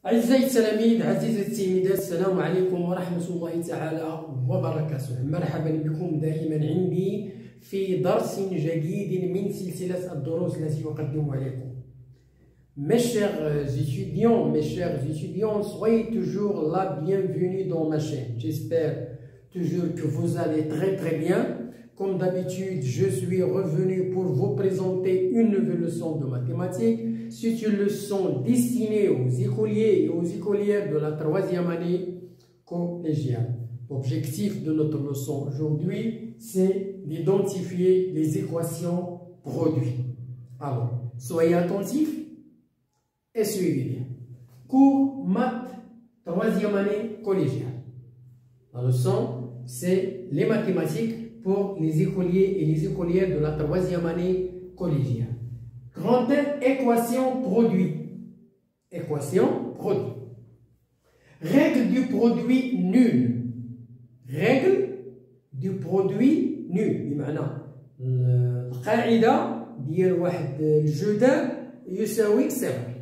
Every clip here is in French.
أعزائي التلاميذ عزيزي التلميذات، السلام عليكم ورحمة الله تعالى وبركاته. مرحبا بكم دائما عندي في درس جديد من سلسلة الدروس التي أقدمها لكم. Mes chers étudiants, soyez toujours la bienvenue dans ma chaîne. J'espère toujours que vous allez très bien. Comme d'habitude, je suis revenu pour vous présenter une nouvelle leçon de mathématiques. C'est une leçon destinée aux écoliers et aux écolières de la 3e année collégiale. L'objectif de notre leçon aujourd'hui, c'est d'identifier les équations produits. Alors, soyez attentifs et suivez bien. Cours maths 3e année collégiale. La leçon, c'est les mathématiques pour les écoliers et les écolières de la 3e année collégiale. Grand thème, équation produit. Équation produit. Règle du produit nul. Règle du produit nul. بمعنى القاعدة ديال واحد الجدول يساوي صفر.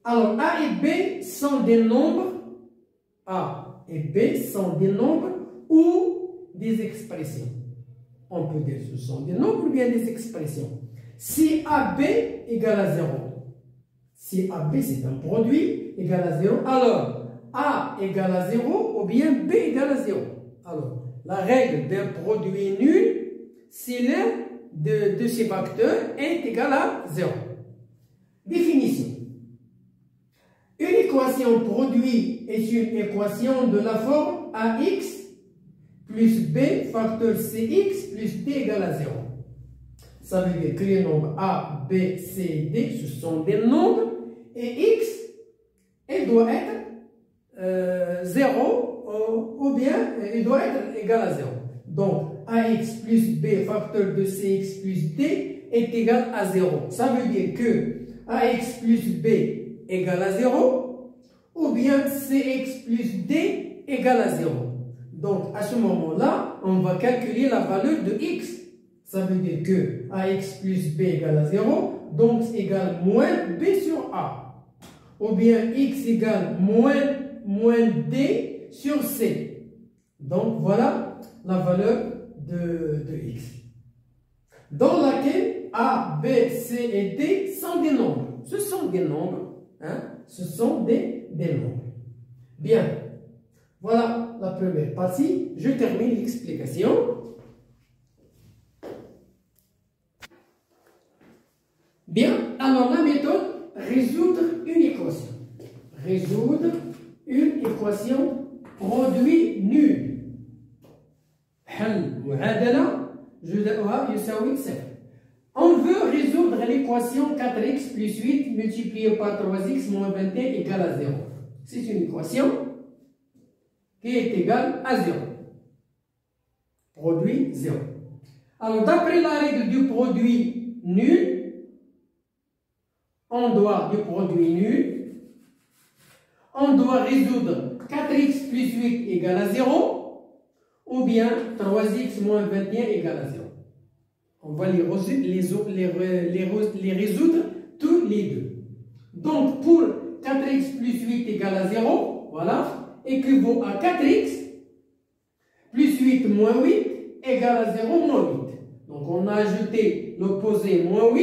Alors A et B sont des nombres. A et B sont des nombres ou des expressions. On peut dire que ce sont des nombres ou bien des expressions. Si AB égale à 0, si AB c'est un produit égal à 0, alors A égale à 0 ou bien B égale à 0. Alors, la règle d'un produit nul, si l'un de ces facteurs est égal à 0. Définition. Une équation produit est une équation de la forme AX plus B facteur CX plus D égale à 0. Ça veut dire que les nombres A, B, C, D, ce sont des nombres et X, elle doit être 0 ou bien il doit être égal à 0. Donc AX plus B facteur de CX plus D est égal à 0. Ça veut dire que AX plus B égale à 0 ou bien CX plus D égale à 0. Donc à ce moment-là, on va calculer la valeur de X. Ça veut dire que AX plus B égale à 0, donc égale moins B sur A. Ou bien X égale moins D sur C. Donc voilà la valeur de X. Dans laquelle A, B, C et D sont des nombres. Ce sont des nombres. Hein? Ce sont des nombres. Bien. Voilà la première partie. Je termine l'explication. Bien, alors la méthode, résoudre une équation. Résoudre une équation produit nul. حل معادلة جزاؤها يساوي صفر. On veut résoudre l'équation 4x plus 8 multiplié par 3x moins 21 égale à 0. C'est une équation qui est égale à 0. Produit 0. Alors, d'après la règle du produit nul, on doit résoudre 4x plus 8 égale à 0 ou bien 3x moins 21 égale à 0. On va les résoudre tous les deux. Donc pour 4x plus 8 égale à 0, voilà, équivaut à 4x plus 8 moins 8 égale à 0 moins 8. Donc on a ajouté l'opposé moins 8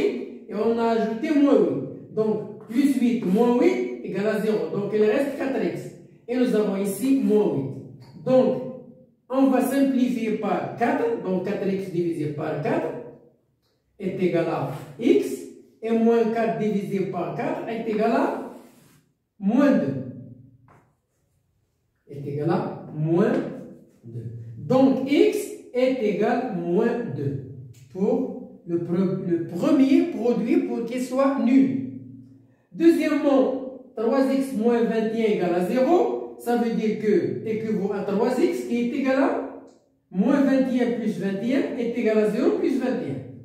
et on a ajouté moins 8. Donc, plus 8 moins 8 égale à 0. Donc, il reste 4x. Et nous avons ici moins 8. Donc, on va simplifier par 4. Donc, 4x divisé par 4 est égal à x. Et moins 4 divisé par 4 est égal à moins 2. Est égal à moins 2. Donc, x est égal à moins 2. Pour le premier produit pour qu'il soit nul. Deuxièmement, 3x moins 21 égale à 0, ça veut dire que équivaut à 3x qui est égal à moins 21 plus 21 est égal à 0 plus 21.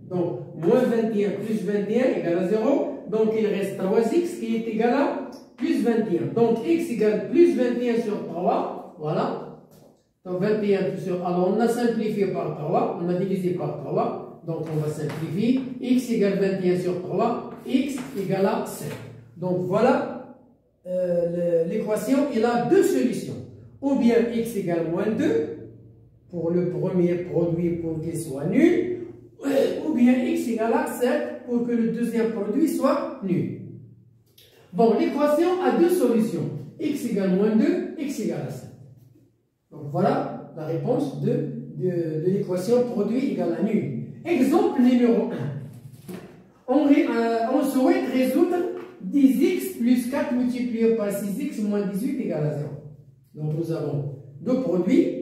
Donc, moins 21 plus 21 égale à 0, donc il reste 3x qui est égal à plus 21. Donc, x égale plus 21 sur 3, voilà. Donc, 21 sur... Alors, on a simplifié par 3, on a divisé par 3, donc on va simplifier. X égale 21 sur 3, x égale à 7. Donc voilà l'équation il a deux solutions. Ou bien x égale moins 2 pour le premier produit pour qu'il soit nul, ou bien x égale à 7 pour que le deuxième produit soit nul. Bon, l'équation a deux solutions. X égale moins 2, x égale à 7. Donc voilà la réponse de l'équation produit égale à nul. Exemple numéro 1. On souhaite résoudre 10x plus 4 multiplié par 6x moins 18 égale à 0. Donc nous avons deux produits.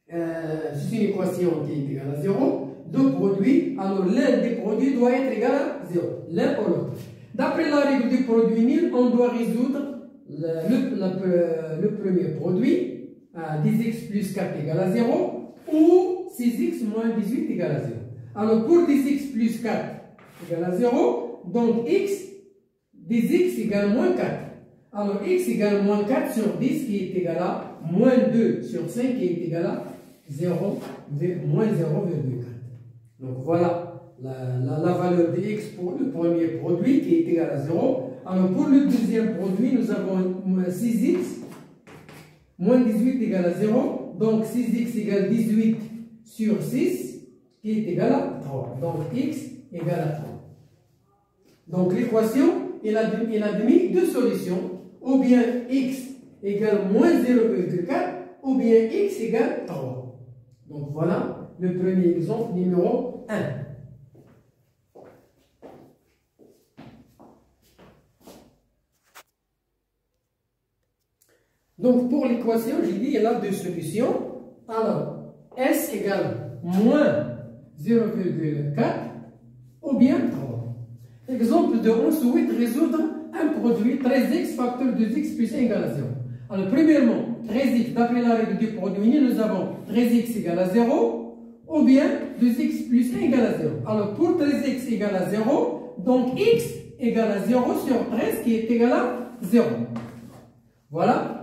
C'est une équation qui est égale à 0. Deux produits. Alors l'un des produits doit être égal à 0. L'un ou l'autre. D'après la règle du produit nul, on doit résoudre le premier produit, 10x plus 4 égale à 0, ou 6x moins 18 égale à 0. Alors pour 10x plus 4 égale à 0, donc 10x égale moins 4. Alors x égale moins 4 sur 10 qui est égal à moins 2 sur 5 qui est égal à moins 0,4. Donc voilà la valeur de x pour le premier produit qui est égal à 0. Alors pour le deuxième produit, nous avons 6x moins 18 égale à 0. Donc 6x égale 18 sur 6 qui est égal à 3. Donc x égale à 3. Donc l'équation, il a admis deux solutions. Ou bien x égale moins 0,4 ou bien x égale 3. Donc voilà le premier exemple numéro 1. Donc pour l'équation, j'ai dit il a deux solutions. Alors s égale moins 0,4 ou bien 3. Exemple 2, on souhaite résoudre un produit 13x facteur de x plus 1 égale à 0. Alors premièrement, 13x, d'après la règle du produit, nous avons 13x égale à 0 ou bien 2x plus 1 égale à 0. Alors pour 13x égale à 0, donc x égale à 0 sur 13 qui est égal à 0. Voilà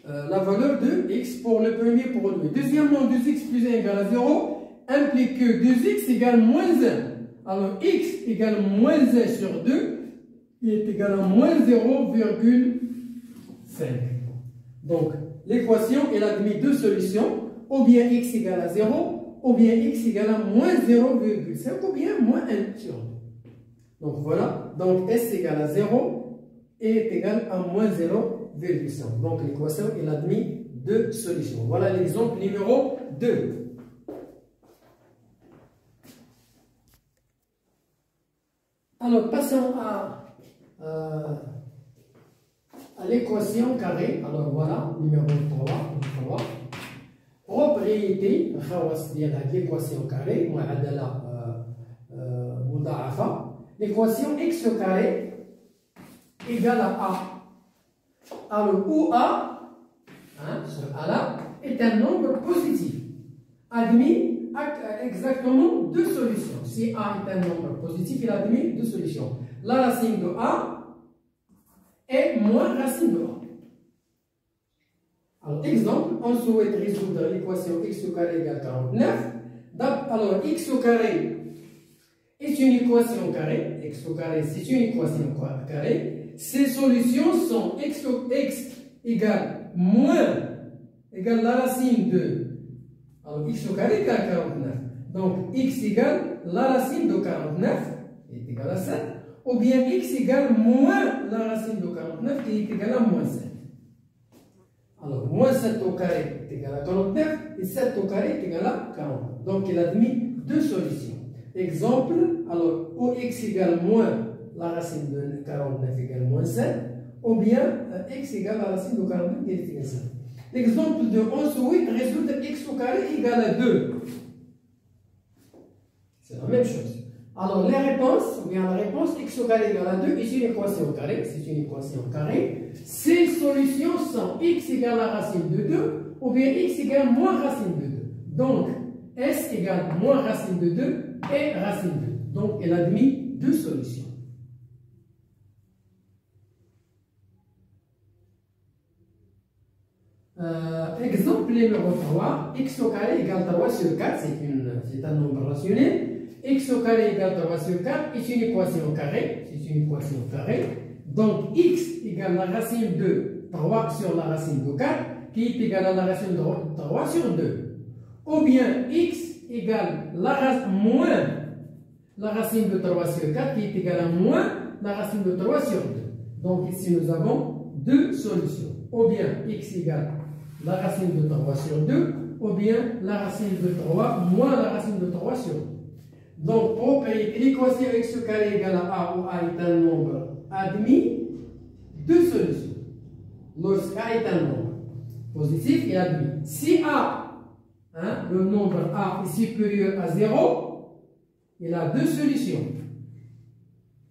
la valeur de x pour le premier produit. Deuxièmement, 2x plus 1 égale à 0 implique que 2x égale moins 1. Alors x égale moins 1 sur 2 qui est égal à moins 0,5. Donc l'équation elle a admis deux solutions, ou bien x égale à 0 ou bien x égale à moins 0,5 ou bien moins 1 sur 2. Donc voilà, donc s égale à 0 est égal à moins 0,5. Donc l'équation elle a admis deux solutions. Voilà l'exemple numéro 2. Alors passons à l'équation carrée. Alors voilà, numéro 3. Propriété de l'équation carrée, l'équation x au carré égale à a. Alors où a, sur a là, est un nombre positif. Admis exactement deux solutions. Si a est un nombre positif, il admet deux solutions. La racine de a et moins racine de a. Alors, exemple, on souhaite résoudre l'équation x au carré égale 49. Alors, x au carré est une équation carrée. X au carré, c'est une équation carrée. Ses solutions sont x égale la racine de. Alors, x au carré égale 49. Donc, x égale la racine de 49 est égal à 7. Ou bien x égale moins la racine de 49 qui est égale à moins 7. Alors, moins 7 au carré est égal à 49 et 7 au carré est égal à 49. Donc, il a admis deux solutions. Exemple, alors, où x égale moins la racine de 49 égale moins 7, ou bien x égale la racine de 49 qui est égal à 7. L'exemple de 11 ou 8, résoudre x au carré égale à 2. C'est la même chose. Alors, les réponses, ou bien la réponse x au carré égale à 2 est une équation carrée. C'est une équation carrée. Ces solutions sont x égale la racine de 2 ou bien x égale moins racine de 2. Donc, s égale moins racine de 2 et racine de 2. Donc, elle a admis deux solutions. Exemple numéro 3, x au carré égale 3 sur 4, c'est un nombre rationnel. x au carré égale 3 sur 4 est une équation carrée. C'est une équation carrée. Donc, x égale la racine de 3 sur la racine de 4, qui est égale à la racine de 3 sur 2. Ou bien, x égale moins la racine de 3 sur 4, qui est égale à moins la racine de 3 sur 2. Donc, ici, nous avons deux solutions. Ou bien, x égale la racine de 3 sur 2, ou bien la racine de 3 moins la racine de 3 sur 2. Donc, pour l'équation x au carré égale à a, où a est un nombre admis, deux solutions. Lorsque a est un nombre positif et admis. Si a, le nombre a est supérieur à 0, il a deux solutions.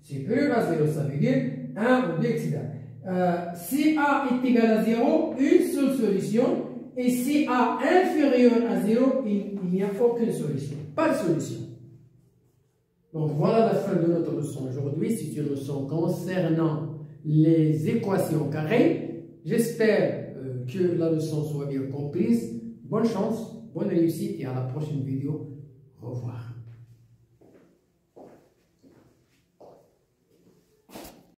Supérieur à 0, ça veut dire 1 ou 2, etc. Si a est égal à 0, une seule solution. Et si a inférieur à 0, il n'y a aucune solution. Pas de solution. Donc voilà la fin de notre leçon aujourd'hui. C'est une leçon concernant les équations carrées. J'espère que la leçon soit bien comprise. Bonne chance, bonne réussite et à la prochaine vidéo. Au revoir.